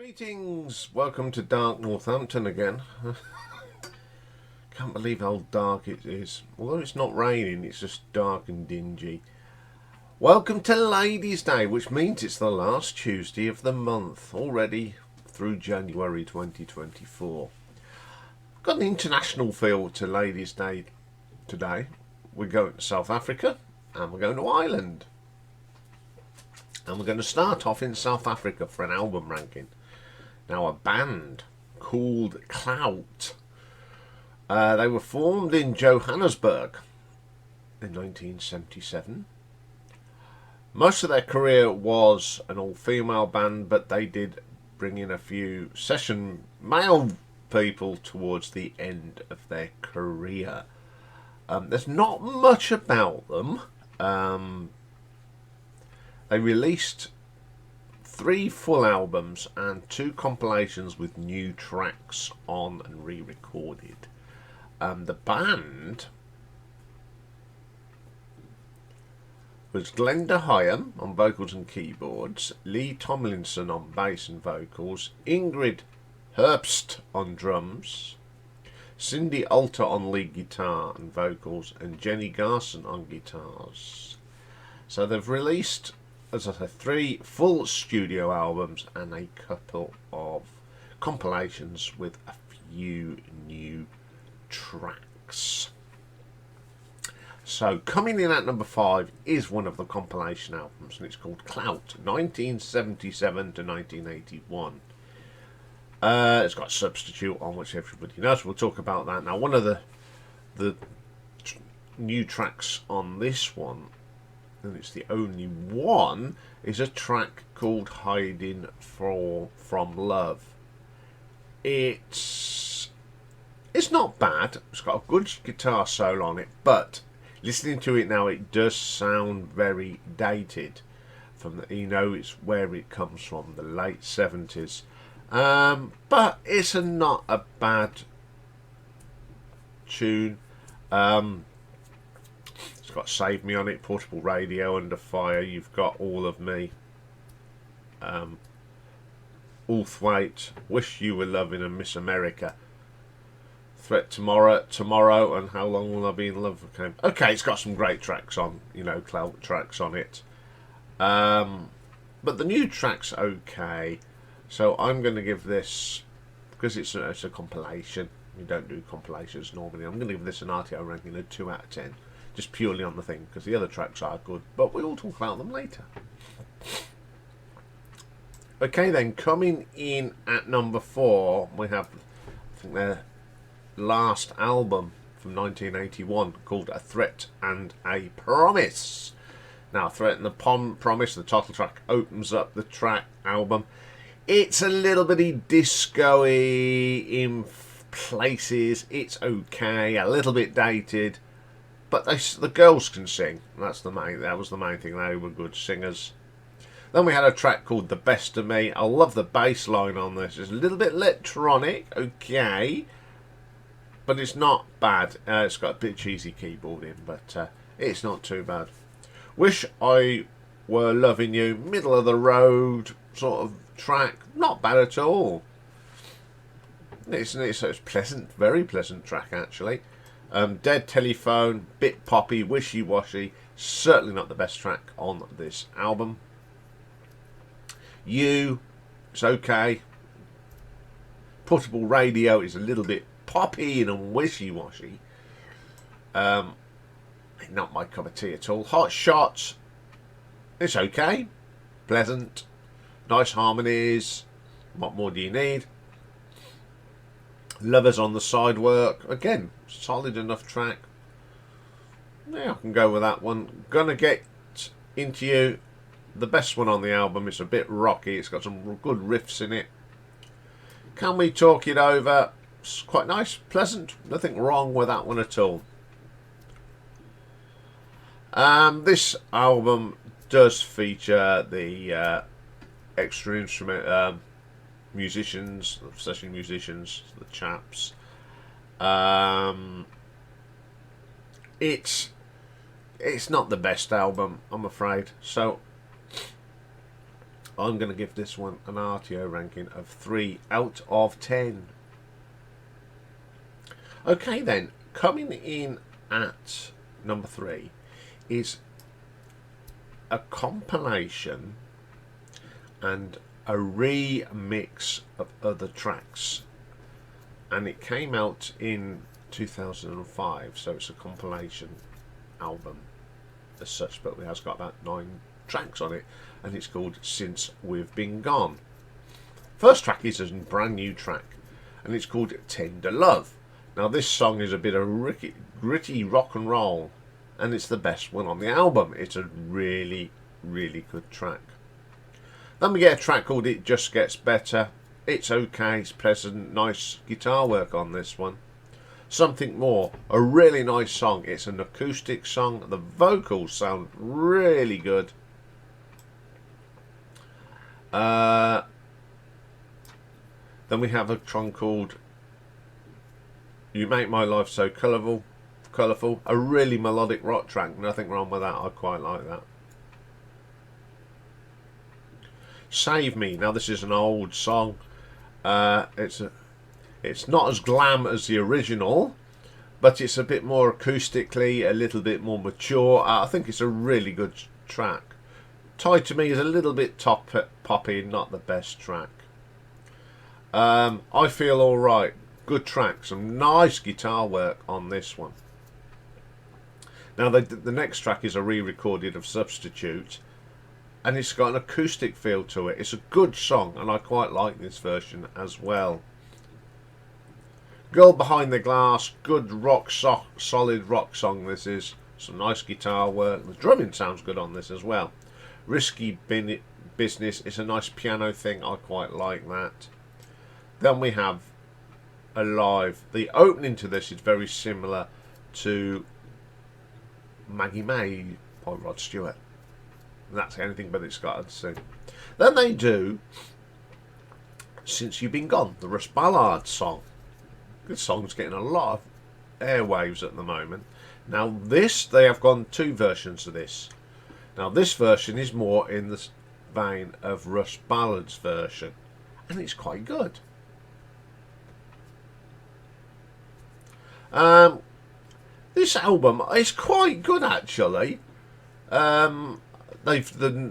Greetings, welcome to dark Northampton again. Can't believe how dark it is. Although it's not raining, it's just dark and dingy. Welcome to Ladies' Day, which means it's the last Tuesday of the month, already through January 2024. Got an international feel to Ladies' Day today. We're going to South Africa and we're going to Ireland. And we're going to start off in South Africa for an album ranking. Now, a band called Clout. They were formed in Johannesburg in 1977. Most of their career was an all-female band, but they did bring in a few session male people towards the end of their career. There's not much about them. They released 3 full albums and 2 compilations with new tracks on and re-recorded. The band was Glenda Hyam on vocals and keyboards, Lee Tomlinson on bass and vocals, Ingrid Herbst on drums, Cindy Alter on lead guitar and vocals, and Jenny Garson on guitars. So they've released, as I said, 3 full studio albums and a couple of compilations with a few new tracks. So coming in at number 5 is one of the compilation albums, and it's called Clout, 1977 to 1981. It's got Substitute on, which everybody knows. We'll talk about that now. One of the new tracks on this one, and it's the only one, is a track called Hiding from Love. It's not bad. It's got a good guitar solo on it, but listening to it now, it does sound very dated. It's where it comes from, the late 70s. But it's not a bad tune. It's got Save Me on it, Portable Radio, Under Fire, You've Got All of Me, Ulthwaite, Wish You Were Loving, and Miss America. Threat Tomorrow, and How Long Will I Be in Love? Okay, it's got some great tracks on, Clout tracks on it. But the new track's okay. So I'm going to give this, because it's a compilation, we don't do compilations normally, I'm going to give this an RTO ranking of 2 out of 10. Just purely on the thing, because the other tracks are good, but we'll talk about them later. Okay then, coming in at number 4, we have, I think, their last album from 1981 called A Threat and a Promise. Now, Threat and a Promise, the title track, opens up the track album. It's a little bit disco-y in places. It's okay, a little bit dated, but the girls can sing. That was the main thing. They were good singers. Then we had a track called The Best of Me. I love the bass line on this. It's a little bit electronic, okay, but it's not bad. It's got a bit cheesy keyboarding, but it's not too bad. Wish I Were Loving You, middle of the road sort of track, not bad at all. It's pleasant, very pleasant track actually. Dead Telephone, bit poppy, wishy-washy, certainly not the best track on this album. You, it's okay. Portable Radio is a little bit poppy and wishy-washy. Not my cup of tea at all. Hot Shots, it's okay, pleasant, nice harmonies. What more do you need? Lovers on the Sidework, again, solid enough track. Yeah, I can go with that one. Gonna Get Into You, the best one on the album. It's a bit rocky, it's got some good riffs in it. Can We Talk It Over? It's quite nice, pleasant, nothing wrong with that one at all. This album does feature the extra instrument musicians, session musicians, the chaps. It's not the best album, I'm afraid. So I'm going to give this one an RTO ranking of 3 out of 10. Okay then, coming in at number 3 is a compilation and a remix of other tracks, and it came out in 2005, so it's a compilation album as such, but it has got about 9 tracks on it, and it's called Since We've Been Gone. First track is a brand new track, and it's called Tender Love. Now this song is a bit of gritty rock and roll, and it's the best one on the album. It's a really, really good track. Then we get a track called It Just Gets Better. It's okay, it's pleasant, nice guitar work on this one. Something More, a really nice song. It's an acoustic song. The vocals sound really good. Then we have a song called You Make My Life So Colourful. A really melodic rock track. Nothing wrong with that. I quite like that. Save Me. Now this is an old song. It's not as glam as the original, but it's a bit more acoustically, a little bit more mature. I think it's a really good track. Tied to Me is a little bit poppy, not the best track. I Feel Alright, good track, some nice guitar work on this one. Now the next track is a re-recorded of Substitute, and it's got an acoustic feel to it. It's a good song, and I quite like this version as well. Girl Behind the Glass, good solid rock song this is. Some nice guitar work. The drumming sounds good on this as well. Risky Business is a nice piano thing. I quite like that. Then we have Alive. The opening to this is very similar to Maggie May by Rod Stewart. And that's anything but it's got to sing. Then they do Since You've Been Gone, the Russ Ballard song. This song's getting a lot of airwaves at the moment. Now this, they have gone 2 versions of this. Now this version is more in the vein of Russ Ballard's version, and it's quite good. This album is quite good actually. The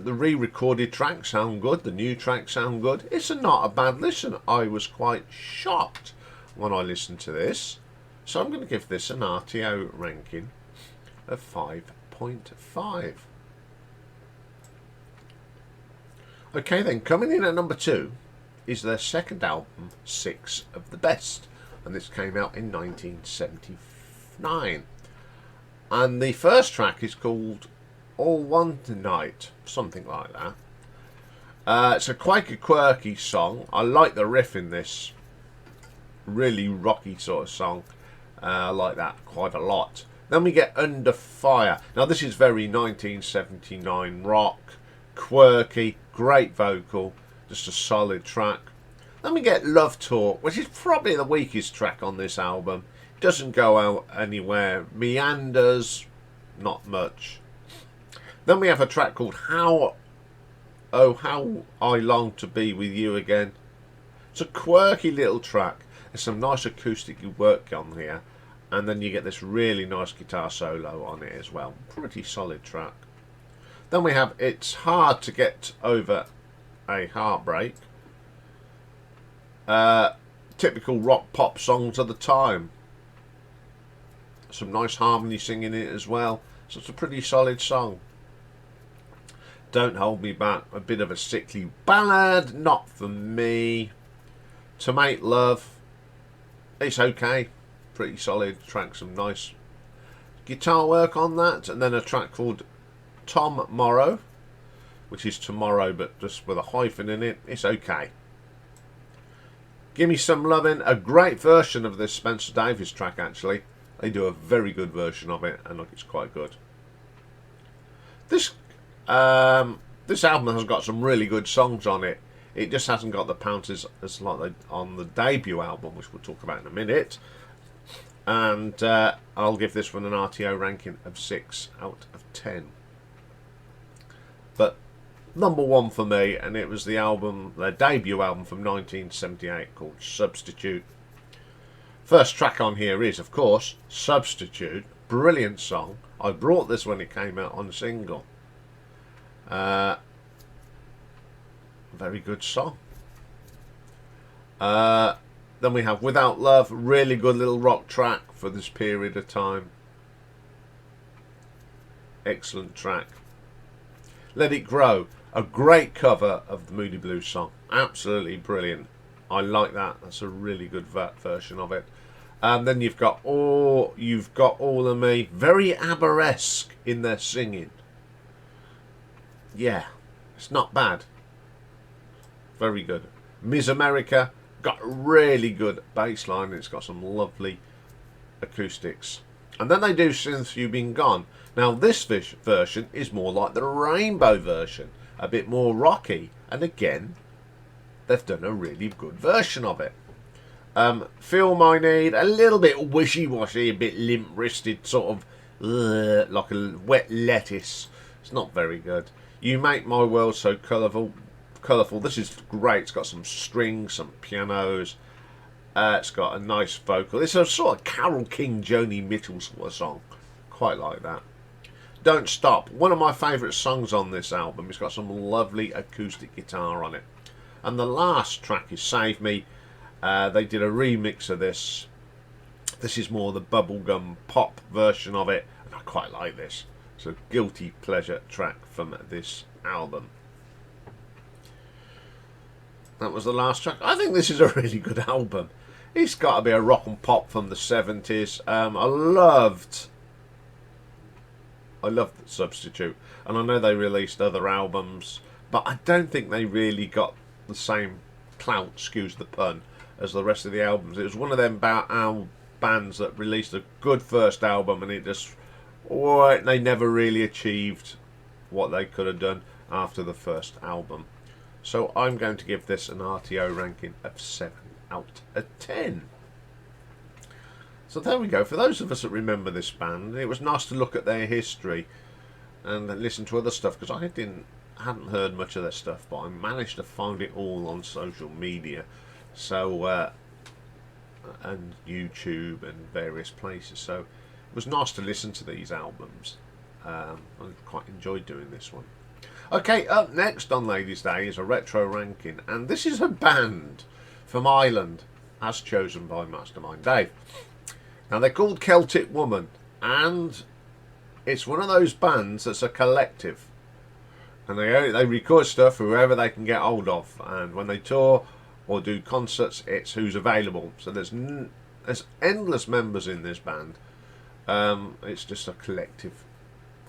re-recorded tracks sound good. The new tracks sound good. It's not a bad listen. I was quite shocked when I listened to this. So I'm going to give this an RTO ranking of 5.5. Okay then, coming in at number 2 is their second album, 6 of the Best. And this came out in 1979. And the first track is called All One Tonight, something like that. It's a quite quirky song. I like the riff in this. Really rocky sort of song. I like that quite a lot. Then we get Under Fire. Now this is very 1979 rock, quirky, great vocal, just a solid track. Then we get Love Talk, which is probably the weakest track on this album. It doesn't go out anywhere, meanders, not much. Then we have a track called How I Long to Be With You Again. It's a quirky little track. There's some nice acoustic work on here, and then you get this really nice guitar solo on it as well. Pretty solid track. Then we have It's Hard to Get Over a Heartbreak. Typical rock pop songs of the time. Some nice harmony singing in it as well. So it's a pretty solid song. Don't Hold Me Back, a bit of a sickly ballad, not for me. To Make Love, it's okay, pretty solid track, some nice guitar work on that. And then a track called Tom Morrow, which is tomorrow but just with a hyphen in it. It's okay. Gimme Some Lovin', a great version of this Spencer Davis track actually. They do a very good version of it, and look, it's quite good. This album has got some really good songs on it. It just hasn't got the pounces as like on the debut album, which we'll talk about in a minute. And I'll give this one an RTO ranking of 6 out of 10. But number one for me, and it was the album, their debut album from 1978 called Substitute. First track on here is, of course, Substitute. Brilliant song. I brought this when it came out on single. Very good song. Then we have Without Love, really good little rock track for this period of time. Excellent track. Let It Grow, a great cover of the Moody Blues song. Absolutely brilliant. I like that. That's a really good version of it. Then you've got All of Me. Very ABBA-esque in their singing. Yeah, it's not bad. Very good. Miss America, got really good bass line. It's got some lovely acoustics. And then they do Since You've Been Gone. Now this version is more like the Rainbow version, a bit more rocky, and again they've done a really good version of it. Feel My Need, a little bit wishy-washy, a bit limp-wristed, sort of like a wet lettuce. It's not very good. You Make My World So Colourful. This is great. It's got some strings, some pianos. It's got a nice vocal. It's a sort of Carole King, Joni Mitchell sort of song. Quite like that. Don't Stop, one of my favourite songs on this album. It's got some lovely acoustic guitar on it. And the last track is Save Me. They did a remix of this. This is more the bubblegum pop version of it, and I quite like this. It's a guilty pleasure track from this album. That was the last track. I think this is a really good album. It's got to be a rock and pop from the 70s. I loved Substitute, and I know they released other albums, but I don't think they really got the same clout, excuse the pun, as the rest of the albums. It was one of them bands that released a good first album, and they never really achieved what they could have done after the first album. So I'm going to give this an RTO ranking of 7 out of 10. So there we go. For those of us that remember this band, it was nice to look at their history and listen to other stuff, because I hadn't heard much of their stuff, but I managed to find it all on social media, so and YouTube and various places. So it was nice to listen to these albums. I quite enjoyed doing this one. Okay, up next on Ladies' Day is a retro ranking, and this is a band from Ireland, as chosen by Mastermind Dave. Now, they're called Celtic Woman, and it's one of those bands that's a collective. And they record stuff whoever they can get hold of. And when they tour or do concerts, it's who's available. So there's endless members in this band. It's just a collective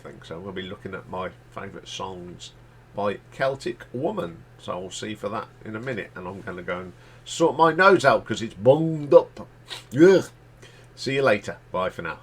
thing. So we'll be looking at my favourite songs by Celtic Woman. So I'll see for that in a minute. And I'm going to go and sort my nose out because it's bunged up. Ugh. See you later. Bye for now.